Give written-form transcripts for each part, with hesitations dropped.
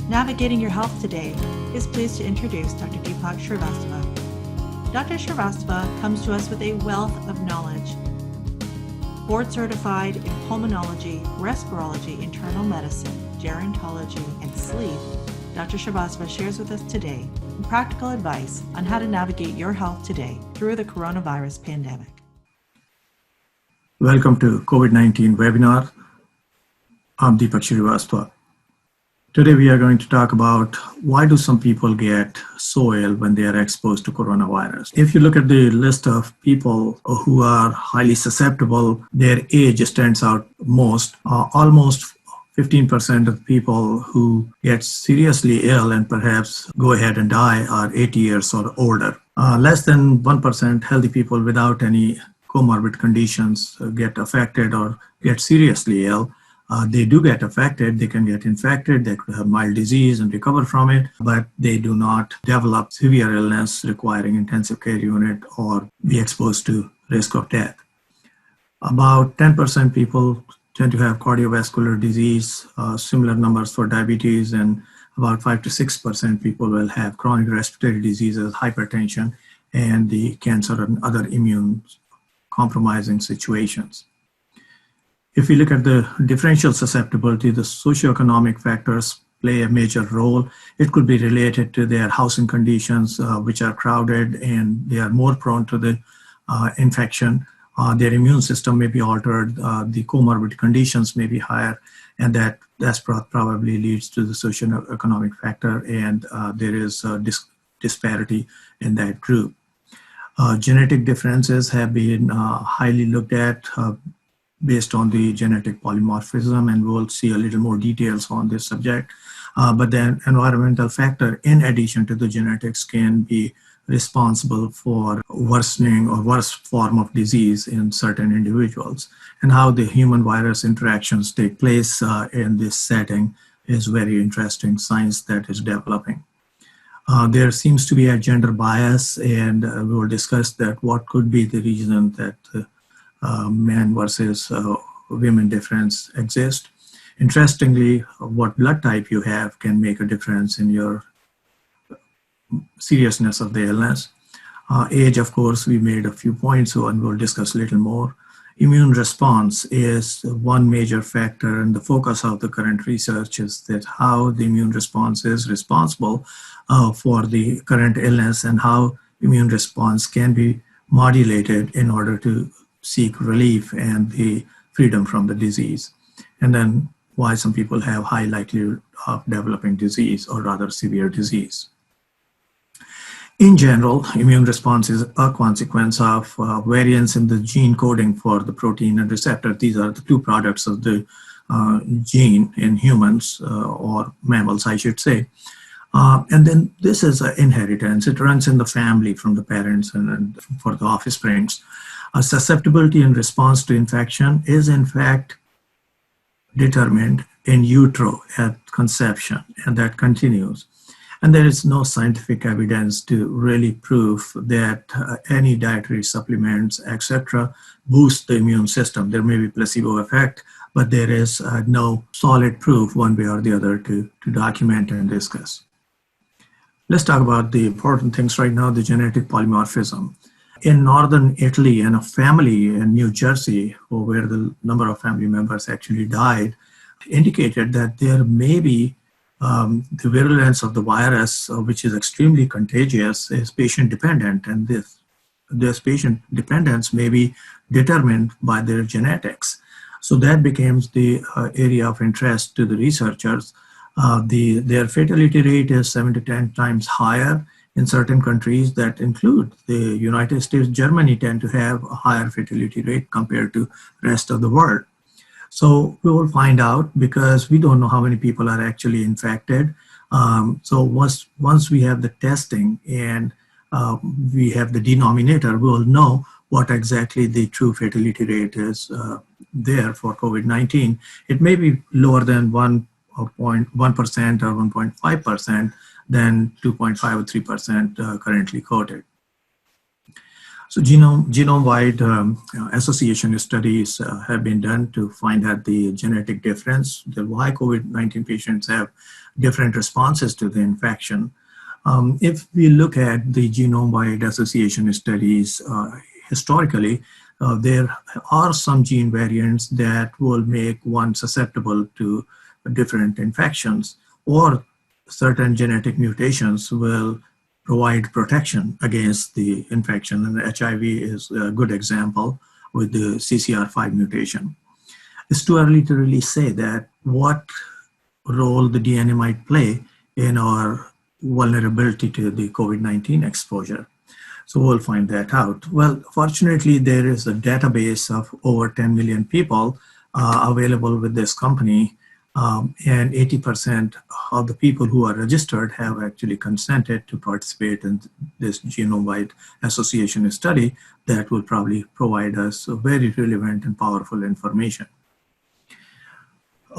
Navigating Your Health Today is pleased to introduce Dr. Deepak Shrivastava. Dr. Shrivastava comes to us with a wealth of knowledge. Board certified in pulmonology, respirology, internal medicine, gerontology, and sleep, Dr. Shrivastava shares with us today practical advice on how to navigate your health today through the coronavirus pandemic. Welcome to COVID-19 webinar. I'm Deepak Shrivastava. Today we are going to talk about why do some people get so ill when they are exposed to coronavirus. If you look at the list of people who are highly susceptible, their age stands out most. Almost 15% of people who get seriously ill and perhaps go ahead and die are 80 years or older. Less than 1% healthy people without any comorbid conditions get affected or get seriously ill. They do get affected, they can get infected, they could have mild disease and recover from it, but they do not develop severe illness requiring intensive care unit or be exposed to risk of death. About 10% people tend to have cardiovascular disease, similar numbers for diabetes, and about 5 to 6% people will have chronic respiratory diseases, hypertension, and the cancer and other immune compromising situations. If we look at the differential susceptibility, the socioeconomic factors play a major role. It could be related to their housing conditions, which are crowded and they are more prone to the infection. Their immune system may be altered, the comorbid conditions may be higher, and that's probably leads to the socioeconomic factor, and there is a disparity in that group. Genetic differences have been highly looked at based on the genetic polymorphism, and we'll see a little more details on this subject. But then environmental factor, in addition to the genetics, can be responsible for worsening or worse form of disease in certain individuals. And how the human-virus interactions take place in this setting is very interesting science that is developing. There seems to be a gender bias, and we will discuss that what could be the reason that men versus women difference exists. Interestingly, what blood type you have can make a difference in your seriousness of the illness. Age, of course, we made a few points, and we'll discuss a little more. Immune response is one major factor, and the focus of the current research is that how the immune response is responsible for the current illness and how immune response can be modulated in order to seek relief and the freedom from the disease. And then why some people have high likelihood of developing disease or rather severe disease. In general, immune response is a consequence of variants in the gene coding for the protein and receptor. These are the two products of the gene in humans or mammals, I should say. And then this is an inheritance. It runs in the family from the parents and for the offsprings. Susceptibility in response to infection is in fact determined in utero at conception, and that continues. And there is no scientific evidence to really prove that any dietary supplements, etc., boost the immune system. There may be placebo effect, but there is no solid proof one way or the other to document and discuss. Let's talk about the important things right now, the genetic polymorphism. In northern Italy, in a family in New Jersey, where the number of family members actually died, indicated that there may be the virulence of the virus, which is extremely contagious, is patient dependent, and this patient dependence may be determined by their genetics. So that becomes the area of interest to the researchers. Their fatality rate is 7 to 10 times higher in certain countries that include the United States. Germany tend to have a higher fatality rate compared to the rest of the world. So we will find out because we don't know how many people are actually infected. So once we have the testing and we have the denominator, we will know what exactly the true fatality rate is there for COVID-19. It may be lower than 1.1% or 1.5% than 2.5 or 3% currently quoted. So genome-wide association studies have been done to find out the genetic difference, why COVID-19 patients have different responses to the infection. If we look at the genome-wide association studies historically, there are some gene variants that will make one susceptible to different infections, or certain genetic mutations will provide protection against the infection. And HIV is a good example with the CCR5 mutation. It's too early to really say that what role the DNA might play in our vulnerability to the COVID-19 exposure. So we'll find that out. Well, fortunately, there is a database of over 10 million people available with this company, and 80% of the people who are registered have actually consented to participate in this genome-wide association study that will probably provide us very relevant and powerful information.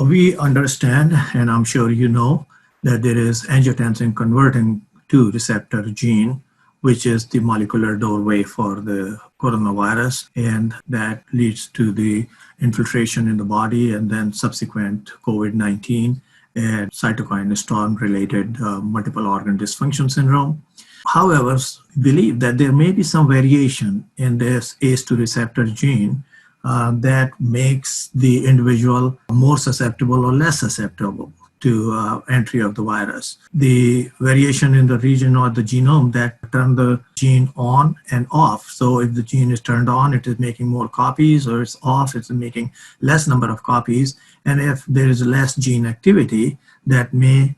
We understand, and I'm sure you know, that there is angiotensin converting 2 receptor gene, which is the molecular doorway for the coronavirus, and that leads to the infiltration in the body and then subsequent COVID-19 and cytokine storm-related multiple organ dysfunction syndrome. However, we believe that there may be some variation in this ACE2 receptor gene that makes the individual more susceptible or less susceptible to entry of the virus. The variation in the region or the genome that turn the gene on and off. So if the gene is turned on, it is making more copies, or it's off, it's making less number of copies. And if there is less gene activity, that may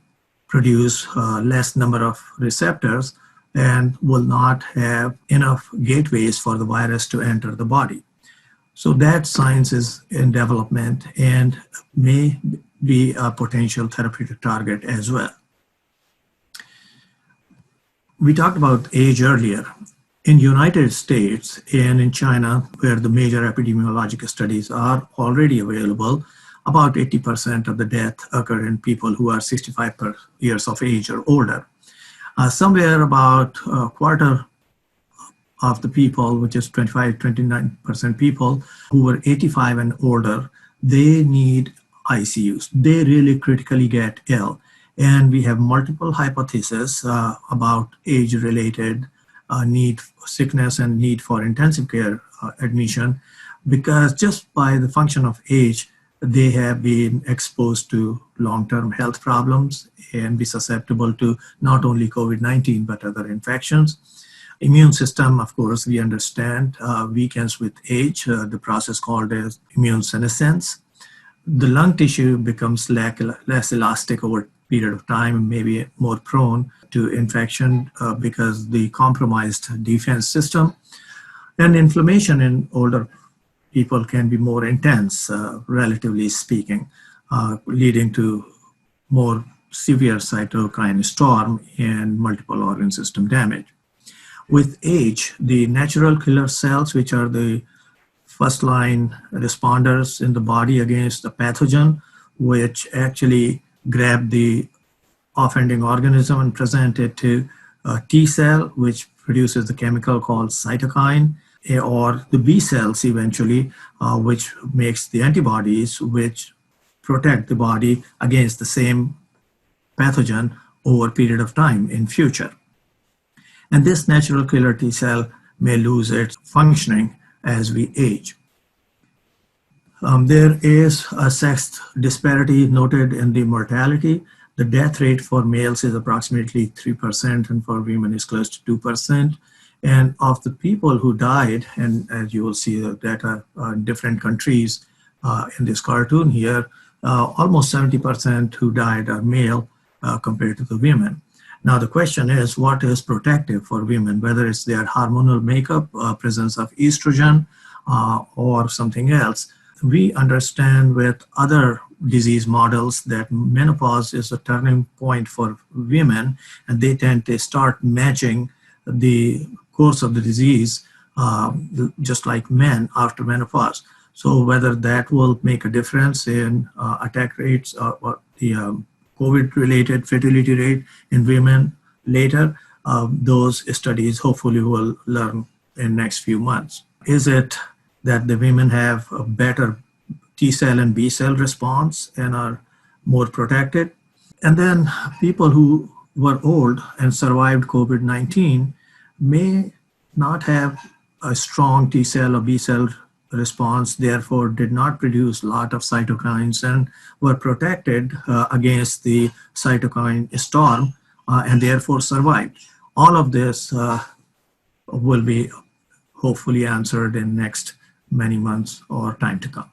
produce less number of receptors and will not have enough gateways for the virus to enter the body. So that science is in development and may be a potential therapeutic target as well. We talked about age earlier. In the United States and in China, where the major epidemiological studies are already available, about 80% of the death occur in people who are 65 years of age or older. Somewhere about a quarter of the people, which is 29% people who were 85 and older, they need ICUs. They really critically get ill. And we have multiple hypotheses about age-related need, sickness and need for intensive care admission, because just by the function of age, they have been exposed to long-term health problems and be susceptible to not only COVID-19, but other infections. Immune system, of course, we understand weakens with age, the process called as immune senescence. The lung tissue becomes less elastic over a period of time, maybe more prone to infection because the compromised defense system. And inflammation in older people can be more intense, relatively speaking, leading to more severe cytokine storm and multiple organ system damage. With age, the natural killer cells, which are the first line responders in the body against the pathogen, which actually grab the offending organism and present it to a T cell, which produces the chemical called cytokine, or the B cells eventually, which makes the antibodies which protect the body against the same pathogen over a period of time in future. And this natural killer T cell may lose its functioning as we age. There is a sex disparity noted in the mortality. The death rate for males is approximately 3%, and for women is close to 2%. And of the people who died, and as you will see the data in different countries in this cartoon here, almost 70% who died are male compared to the women. Now the question is, what is protective for women, whether it's their hormonal makeup, presence of estrogen, or something else? We understand with other disease models that menopause is a turning point for women, and they tend to start matching the course of the disease just like men after menopause. So whether that will make a difference in attack rates or the COVID-related fertility rate in women later, those studies hopefully will learn in next few months. Is it that the women have a better T cell and B cell response and are more protected? And then people who were old and survived COVID-19 may not have a strong T cell or B cell response, therefore did not produce a lot of cytokines and were protected against the cytokine storm and therefore survived. All of this will be hopefully answered in next many months or time to come.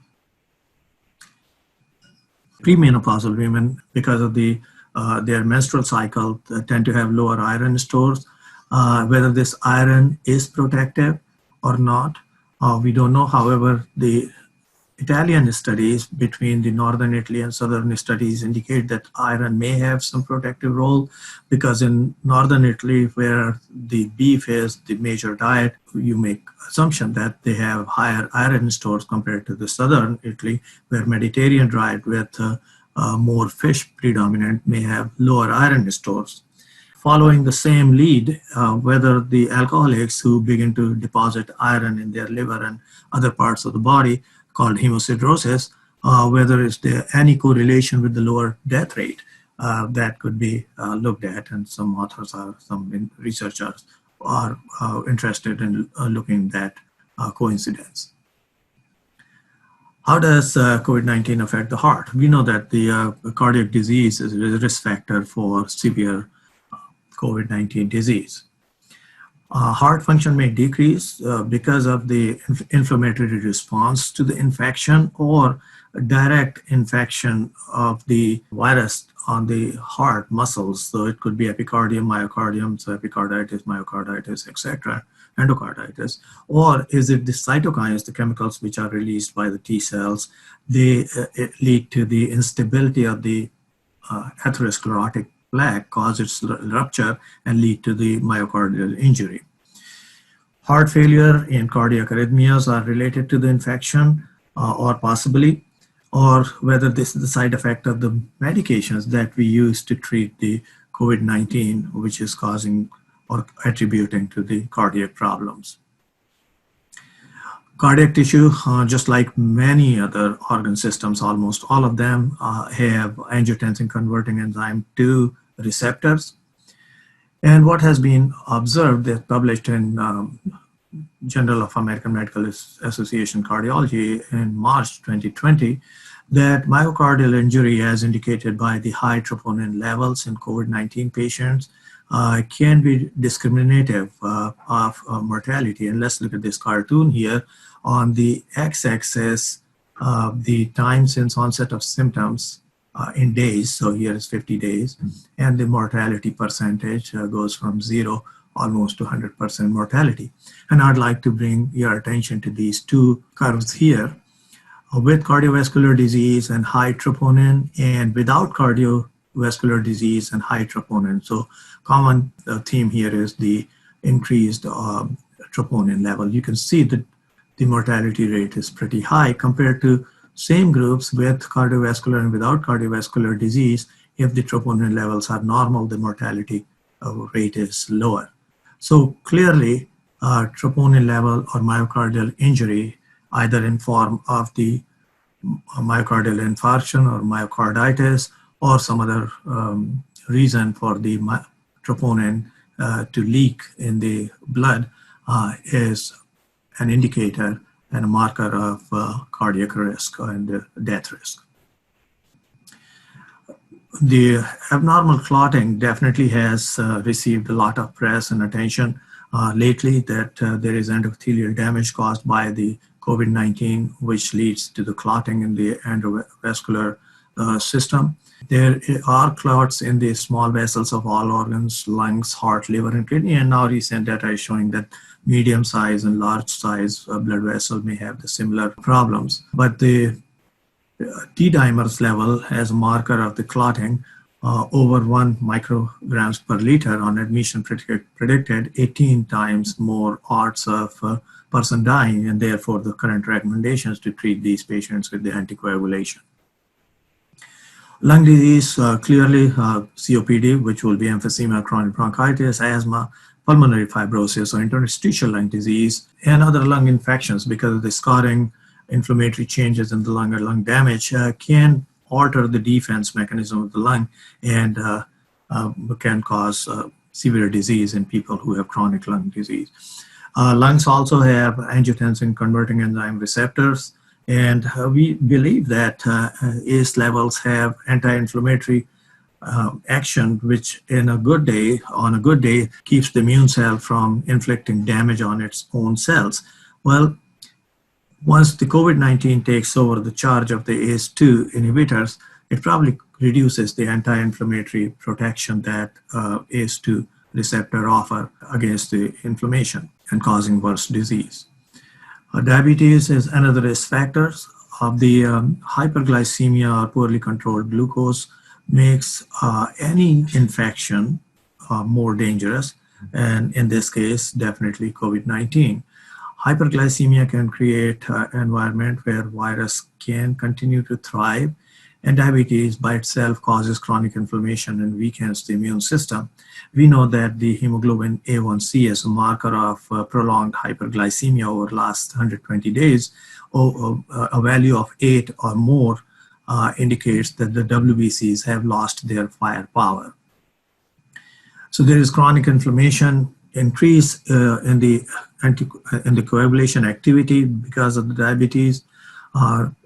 Premenopausal women, because of their menstrual cycle, tend to have lower iron stores. Whether this iron is protective or not, we don't know. However, the Italian studies between the northern Italy and southern studies indicate that iron may have some protective role, because in northern Italy, where the beef is the major diet, you make assumption that they have higher iron stores compared to the southern Italy, where Mediterranean diet with more fish predominant may have lower iron stores. Following the same lead, whether the alcoholics who begin to deposit iron in their liver and other parts of the body, called hemosiderosis, whether is there any correlation with the lower death rate, that could be looked at, and some authors some researchers are interested in looking at coincidence. How does COVID-19 affect the heart? We know that the cardiac disease is a risk factor for severe COVID-19 disease. Heart function may decrease because of the inflammatory response to the infection or direct infection of the virus on the heart muscles. So it could be epicardium, myocardium, so epicarditis, myocarditis, etc., endocarditis. Or is it the cytokines, the chemicals which are released by the T cells, they lead to the instability of the atherosclerotic plaque, cause its rupture and lead to the myocardial injury. Heart failure and cardiac arrhythmias are related to the infection or possibly, or whether this is the side effect of the medications that we use to treat the COVID-19, which is causing or attributing to the cardiac problems. Cardiac tissue, just like many other organ systems, almost all of them have angiotensin converting enzyme 2 receptors. And what has been observed, that's published in Journal of American Medical Association Cardiology in March 2020, that myocardial injury, as indicated by the high troponin levels in COVID-19 patients, can be discriminative of mortality. And let's look at this cartoon here. On the x-axis, the time since onset of symptoms in days, so here is 50 days, and the mortality percentage goes from 0 almost to 100% mortality. And I'd like to bring your attention to these two curves here. With cardiovascular disease and high troponin, and without cardiovascular disease and high troponin. So common theme here is the increased troponin level. You can see that the mortality rate is pretty high compared to same groups with cardiovascular and without cardiovascular disease. If the troponin levels are normal, the mortality rate is lower. So clearly, troponin level or myocardial injury, either in form of the myocardial infarction or myocarditis or some other reason for the troponin to leak in the blood, is an indicator and a marker of cardiac risk and death risk. The abnormal clotting definitely has received a lot of press and attention lately, that there is endothelial damage caused by the COVID-19, which leads to the clotting in the endovascular system. There are clots in the small vessels of all organs, lungs, heart, liver, and kidney, and now recent data is showing that medium size and large size blood vessel may have the similar problems. But the D-dimers level as a marker of the clotting over 1 micrograms per liter on admission predicted 18 times more odds of person dying, and therefore the current recommendations to treat these patients with the anticoagulation. Lung disease, clearly COPD, which will be emphysema, chronic bronchitis, asthma, pulmonary fibrosis or interstitial lung disease, and other lung infections, because of the scarring, inflammatory changes in the lung or lung damage can alter the defense mechanism of the lung and can cause severe disease in people who have chronic lung disease. Lungs also have angiotensin converting enzyme receptors, and we believe that ACE levels have anti-inflammatory action, which on a good day, keeps the immune cell from inflicting damage on its own cells. Well, once the COVID-19 takes over the charge of the ACE2 inhibitors, it probably reduces the anti-inflammatory protection that ACE2 receptor offer against the inflammation and causing worse disease. Diabetes is another risk factor of the hyperglycemia or poorly controlled glucose makes any infection more dangerous, and in this case, definitely COVID-19. Hyperglycemia can create an environment where virus can continue to thrive, and diabetes by itself causes chronic inflammation and weakens the immune system. We know that the hemoglobin A1C is a marker of prolonged hyperglycemia over the last 120 days, a value of 8 or more indicates that the WBCs have lost their firepower. So there is chronic inflammation, increase in the coagulation activity because of the diabetes,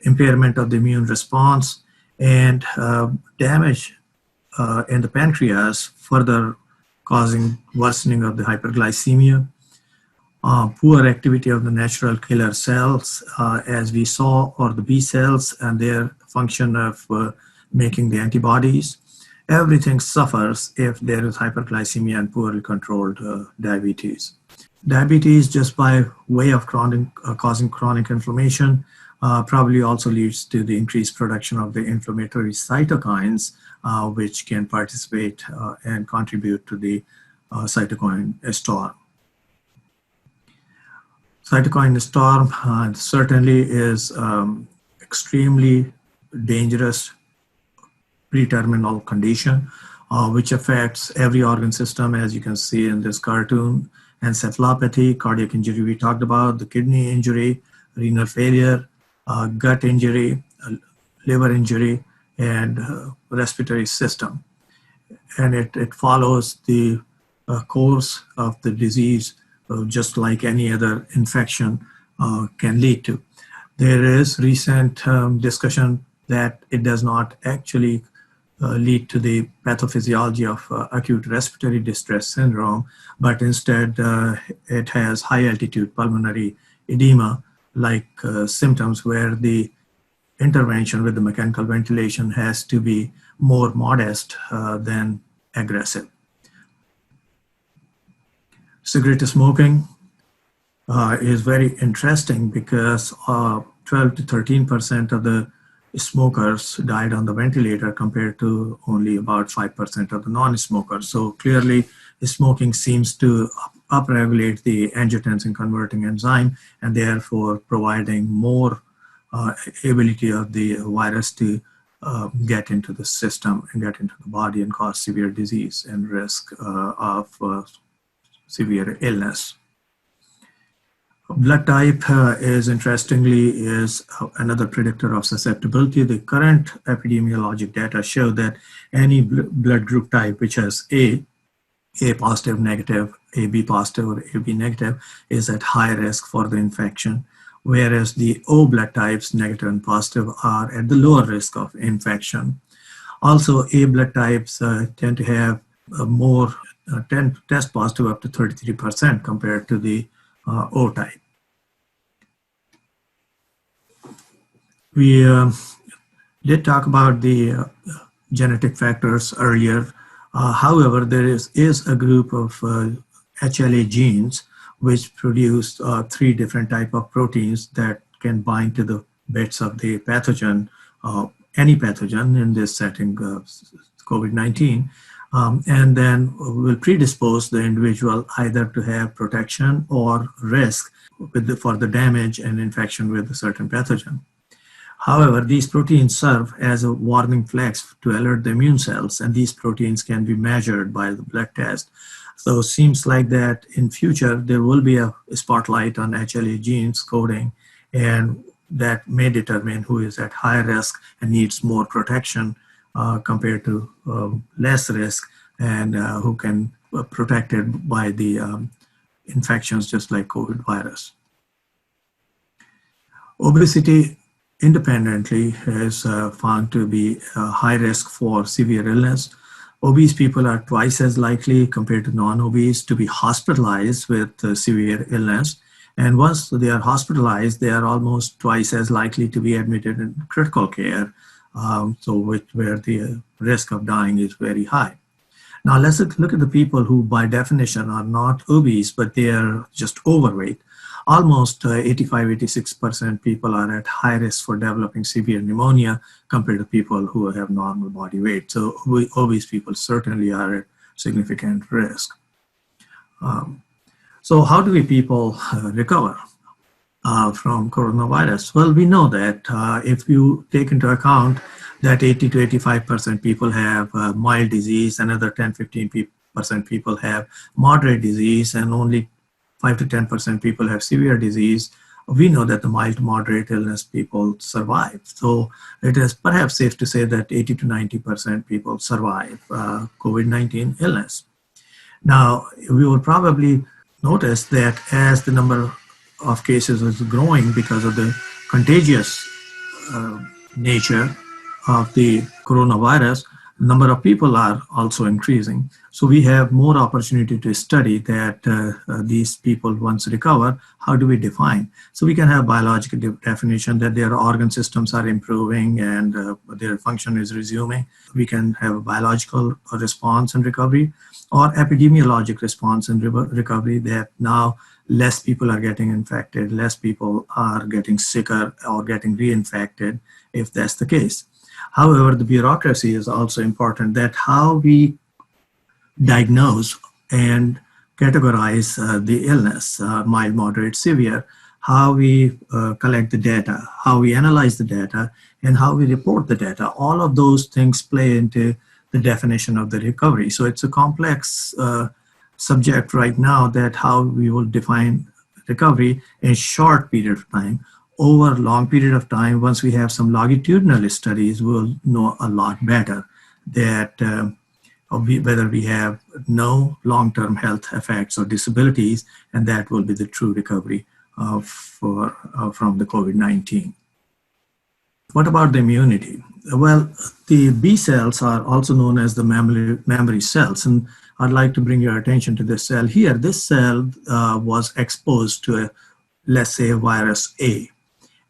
impairment of the immune response, and damage in the pancreas, further causing worsening of the hyperglycemia. Poor activity of the natural killer cells, as we saw, or the B cells and their function of making the antibodies. Everything suffers if there is hyperglycemia and poorly controlled diabetes. Diabetes, just by way of causing chronic inflammation, probably also leads to the increased production of the inflammatory cytokines, which can participate and contribute to the cytokine storm. Cytokine storm certainly is extremely dangerous pre-terminal condition, which affects every organ system, as you can see in this cartoon. Encephalopathy, cardiac injury we talked about, the kidney injury, renal failure, gut injury, liver injury, and respiratory system. And it follows the course of the disease, just like any other infection can lead to. There is recent discussion that it does not actually lead to the pathophysiology of acute respiratory distress syndrome, but instead it has high altitude pulmonary edema like symptoms where the intervention with the mechanical ventilation has to be more modest than aggressive. Cigarette smoking is very interesting because 12 to 13% of the smokers died on the ventilator compared to only about 5% of the non-smokers. So clearly, smoking seems to upregulate the angiotensin converting enzyme and therefore providing more ability of the virus to get into the system and get into the body and cause severe disease and risk of severe illness. Blood type is another predictor of susceptibility. The current epidemiologic data show that any blood group type which has A positive, negative, AB positive, or AB negative is at high risk for the infection, whereas the O blood types, negative and positive, are at the lower risk of infection. Also, A blood types tend to have more test positive up to 33% compared to the O type. We did talk about the genetic factors earlier. However, there is a group of HLA genes which produce 3 different types of proteins that can bind to the bits of the pathogen, any pathogen in this setting, COVID-19, and then will predispose the individual either to have protection or risk for the damage and infection with a certain pathogen. However, these proteins serve as a warning flags to alert the immune cells, and these proteins can be measured by the blood test. So it seems like that in future there will be a spotlight on HLA genes coding, and that may determine who is at high risk and needs more protection compared to less risk, and who can protected by the infections just like COVID virus. Obesity independently is found to be high risk for severe illness. Obese people are twice as likely compared to non-obese to be hospitalized with severe illness. And once they are hospitalized, they are almost twice as likely to be admitted in critical care, where the risk of dying is very high. Now let's look at the people who by definition are not obese, but they are just overweight. Almost 85-86% people are at high risk for developing severe pneumonia compared to people who have normal body weight. So obese people certainly are at significant risk. So how do we people recover from coronavirus? Well, we know that if you take into account that 80 to 85% people have mild disease, another 10-15% people have moderate disease, and only 5 to 10% people have severe disease, we know that the mild to moderate illness people survive. So it is perhaps safe to say that 80 to 90% people survive COVID-19 illness. Now, we will probably notice that as the number of cases is growing because of the contagious nature of the coronavirus, number of people are also increasing. So we have more opportunity to study that these people once recover, how do we define? So we can have biological definition that their organ systems are improving and their function is resuming. We can have a biological response and recovery, or epidemiologic response and recovery, that now less people are getting infected, less people are getting sicker or getting reinfected, if that's the case. However, the bureaucracy is also important, that how we diagnose and categorize the illness, mild, moderate, severe, how we collect the data, how we analyze the data, and how we report the data. All of those things play into the definition of the recovery. So it's a complex subject right now, that how we will define recovery in a short period of time. Over a long period of time, once we have some longitudinal studies, we'll know a lot better that whether we have no long-term health effects or disabilities, and that will be the true recovery from the COVID-19. What about the immunity? Well, the B cells are also known as the memory cells, and I'd like to bring your attention to this cell here. This cell was exposed to let's say, virus A.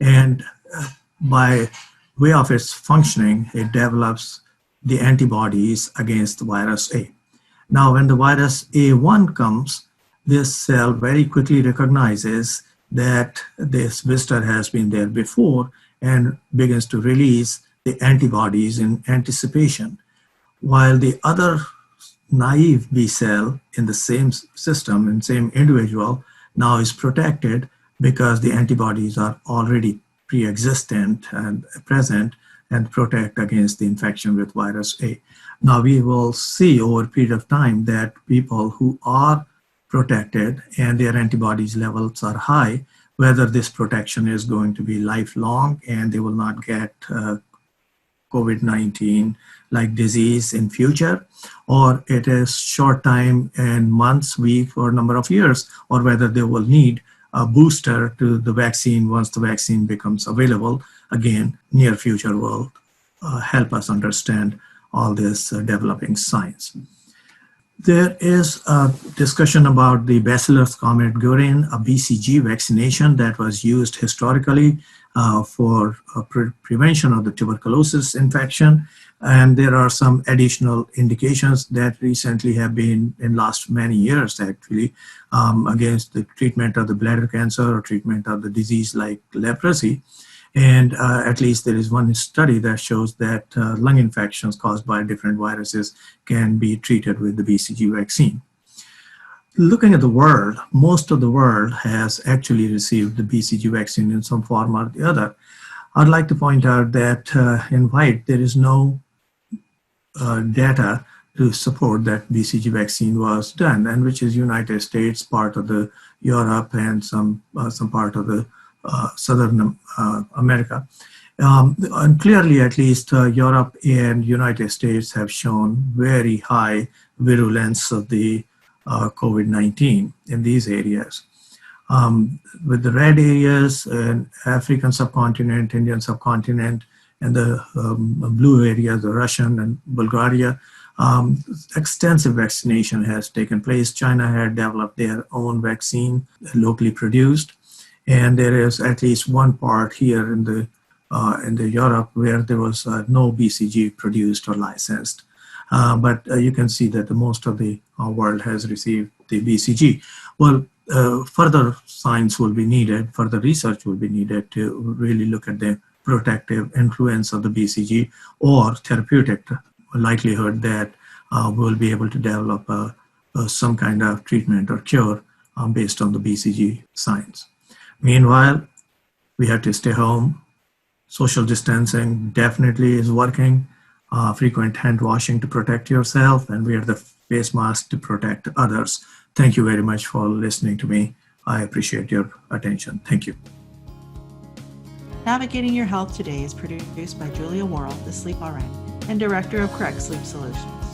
And by way of its functioning, it develops the antibodies against the virus A. Now, when the virus A1 comes, this cell very quickly recognizes that this visitor has been there before and begins to release the antibodies in anticipation. While the other naive B cell in the same system, in same individual, now is protected because the antibodies are already pre-existent and present and protect against the infection with virus A. Now we will see over a period of time that people who are protected and their antibodies levels are high, whether this protection is going to be lifelong and they will not get COVID-19 like disease in future, or it is short time and months, weeks, or number of years, or whether they will need a booster to the vaccine once the vaccine becomes available. Again, near future will help us understand all this developing science. There is a discussion about the Bacillus calmette-guerin, a BCG vaccination that was used historically for prevention of the tuberculosis infection. And there are some additional indications that recently have been in last many years actually against the treatment of the bladder cancer or treatment of the disease like leprosy. And at least there is one study that shows that lung infections caused by different viruses can be treated with the BCG vaccine. Looking at the world, most of the world has actually received the BCG vaccine in some form or the other. I'd like to point out that in white, there is no data to support that BCG vaccine was done, and which is United States, part of the Europe, and some part of the Southern America. And clearly, at least Europe and United States have shown very high virulence of the COVID-19 in these areas. With the red areas, African subcontinent, Indian subcontinent, and the blue areas, the Russian and Bulgaria, extensive vaccination has taken place. China had developed their own vaccine, locally produced, and there is at least one part here in the Europe where there was no BCG produced or licensed. But you can see that the most of the world has received the BCG. Well, further science will be needed, further research will be needed to really look at the protective influence of the BCG or therapeutic likelihood that we'll be able to develop some kind of treatment or cure based on the BCG science. Meanwhile, we have to stay home. Social distancing definitely is working. Frequent hand washing to protect yourself, and wear the face mask to protect others. Thank you very much for listening to me. I appreciate your attention. Thank you. Navigating Your Health Today is produced by Julia Worrell, the Sleep RN, and Director of Correct Sleep Solutions.